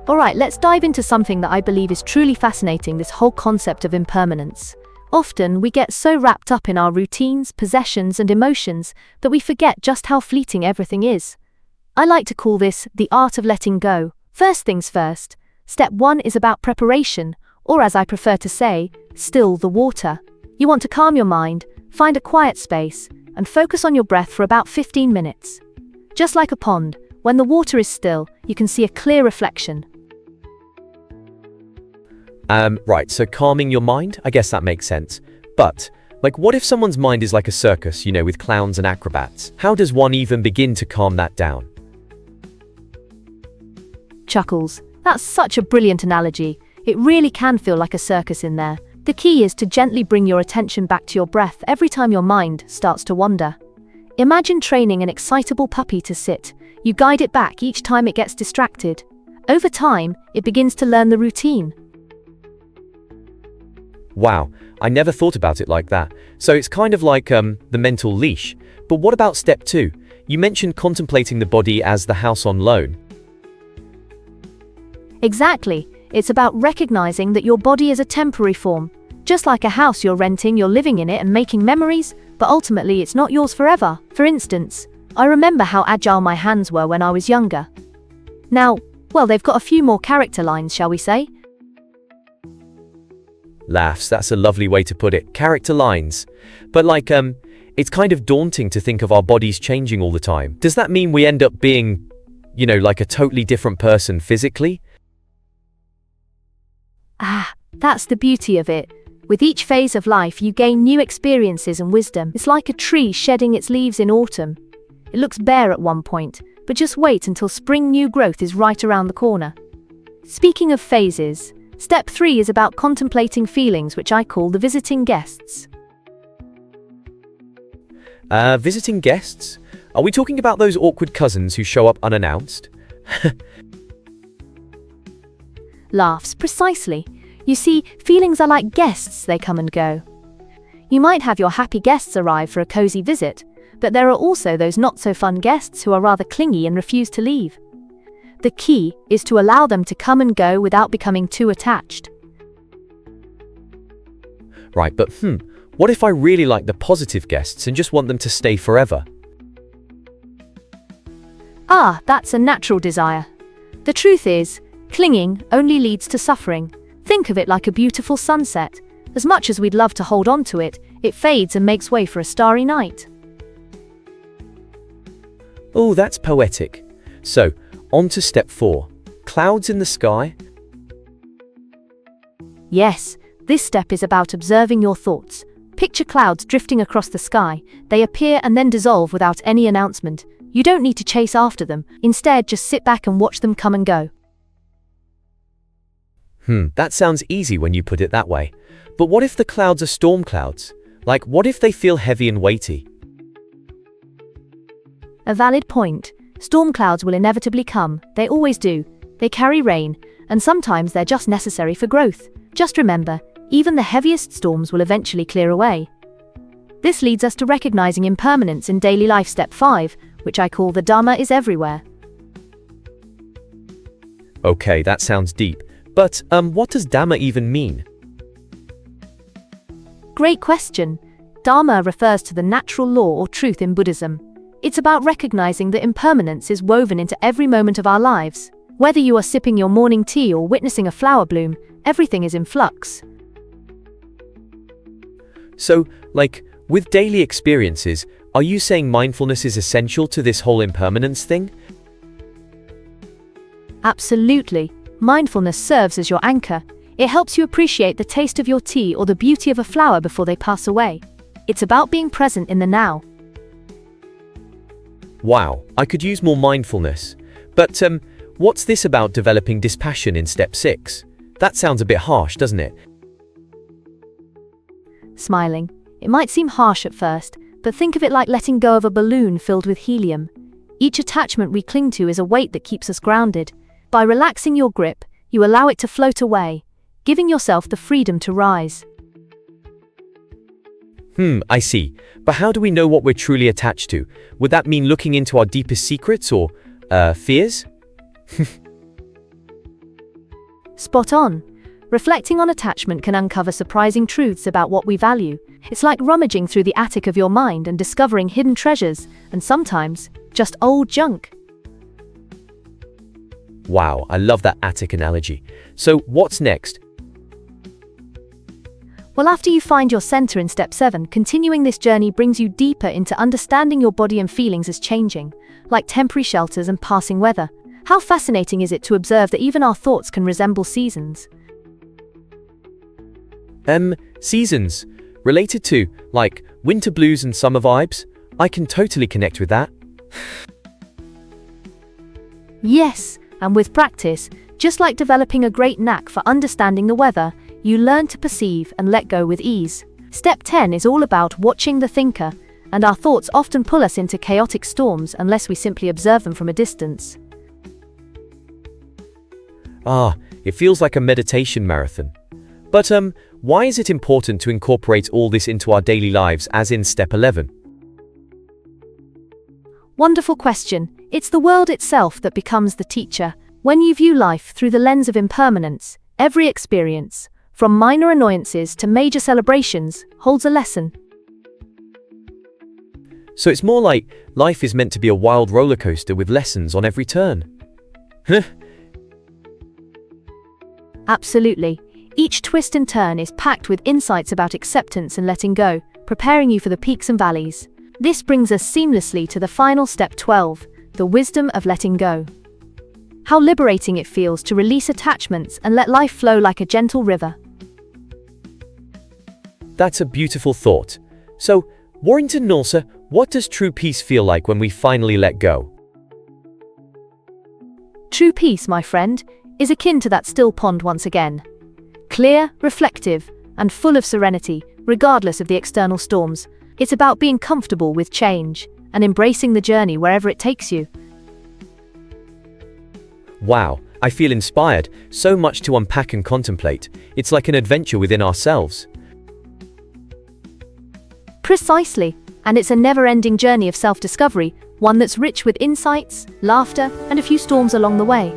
Alright, let's dive into something that I believe is truly fascinating, this whole concept of impermanence. Often, we get so wrapped up in our routines, possessions, and emotions that we forget just how fleeting everything is. I like to call this the art of letting go. First things first, step 1 is about preparation, or as I prefer to say, still the water. You want to calm your mind, find a quiet space, and focus on your breath for about 15 minutes. Just like a pond, when the water is still, you can see a clear reflection. Right, so calming your mind, I guess that makes sense. But, what if someone's mind is like a circus, with clowns and acrobats? How does one even begin to calm that down? Chuckles. That's such a brilliant analogy. It really can feel like a circus in there. The key is to gently bring your attention back to your breath every time your mind starts to wander. Imagine training an excitable puppy to sit. You guide it back each time it gets distracted. Over time, it begins to learn the routine. Wow, I never thought about it like that. So it's kind of like the mental leash. But what about step 2? You mentioned contemplating the body as the house on loan. Exactly. It's about recognizing that your body is a temporary form. Just like a house you're renting, you're living in it and making memories, but ultimately it's not yours forever. For instance, I remember how agile my hands were when I was younger. Now, they've got a few more character lines, shall we say? Laughs, that's a lovely way to put it. Character lines. But it's kind of daunting to think of our bodies changing all the time. Does that mean we end up being, like a totally different person physically? That's the beauty of it. With each phase of life, you gain new experiences and wisdom. It's like a tree shedding its leaves in autumn. It looks bare at one point, but just wait until spring new growth is right around the corner. Speaking of phases, step 3 is about contemplating feelings, which I call the visiting guests. Visiting guests? Are we talking about those awkward cousins who show up unannounced? Laughs, precisely. You see, feelings are like guests, they come and go. You might have your happy guests arrive for a cozy visit, but there are also those not-so-fun guests who are rather clingy and refuse to leave. The key is to allow them to come and go without becoming too attached. Right, but what if I really like the positive guests and just want them to stay forever? That's a natural desire. The truth is, clinging only leads to suffering. Think of it like a beautiful sunset. As much as we'd love to hold on to it, it fades and makes way for a starry night. Oh, that's poetic. So, on to step 4. Clouds in the sky? Yes, this step is about observing your thoughts. Picture clouds drifting across the sky. They appear and then dissolve without any announcement. You don't need to chase after them. Instead, just sit back and watch them come and go. That sounds easy when you put it that way. But what if the clouds are storm clouds? What if they feel heavy and weighty? A valid point. Storm clouds will inevitably come. They always do. They carry rain, and sometimes they're just necessary for growth. Just remember, even the heaviest storms will eventually clear away. This leads us to recognizing impermanence in daily life, step 5, which I call the Dharma is everywhere. Okay, that sounds deep. But what does Dhamma even mean? Great question. Dharma refers to the natural law or truth in Buddhism. It's about recognizing that impermanence is woven into every moment of our lives. Whether you are sipping your morning tea or witnessing a flower bloom, everything is in flux. So, with daily experiences, are you saying mindfulness is essential to this whole impermanence thing? Absolutely. Mindfulness serves as your anchor. It helps you appreciate the taste of your tea or the beauty of a flower before they pass away. It's about being present in the now. Wow, I could use more mindfulness. But what's this about developing dispassion in step 6? That sounds a bit harsh, doesn't it? Smiling. It might seem harsh at first, but think of it like letting go of a balloon filled with helium. Each attachment we cling to is a weight that keeps us grounded. By relaxing your grip, you allow it to float away, giving yourself the freedom to rise. I see. But how do we know what we're truly attached to? Would that mean looking into our deepest secrets or fears? Spot on. Reflecting on attachment can uncover surprising truths about what we value. It's like rummaging through the attic of your mind and discovering hidden treasures, and sometimes just old junk. Wow, I love that attic analogy. So, what's next? Well, after you find your center in step 7, continuing this journey brings you deeper into understanding your body and feelings as changing, like temporary shelters and passing weather. How fascinating is it to observe that even our thoughts can resemble seasons? Seasons. Related to, like, winter blues and summer vibes? I can totally connect with that. Yes, and with practice, just like developing a great knack for understanding the weather, you learn to perceive and let go with ease. Step 10 is all about watching the thinker, and our thoughts often pull us into chaotic storms unless we simply observe them from a distance. It feels like a meditation marathon. But why is it important to incorporate all this into our daily lives, as in step 11? Wonderful question. It's the world itself that becomes the teacher. When you view life through the lens of impermanence, every experience, from minor annoyances to major celebrations, holds a lesson. So it's more like life is meant to be a wild roller coaster with lessons on every turn. Absolutely. Each twist and turn is packed with insights about acceptance and letting go, preparing you for the peaks and valleys. This brings us seamlessly to the final step 12, the wisdom of letting go. How liberating it feels to release attachments and let life flow like a gentle river. That's a beautiful thought. So, Warrington Nalsa, what does true peace feel like when we finally let go? True peace, my friend, is akin to that still pond once again. Clear, reflective, and full of serenity, regardless of the external storms. It's about being comfortable with change and embracing the journey wherever it takes you. Wow, I feel inspired. So much to unpack and contemplate. It's like an adventure within ourselves. Precisely, and it's a never-ending journey of self-discovery, one that's rich with insights, laughter, and a few storms along the way.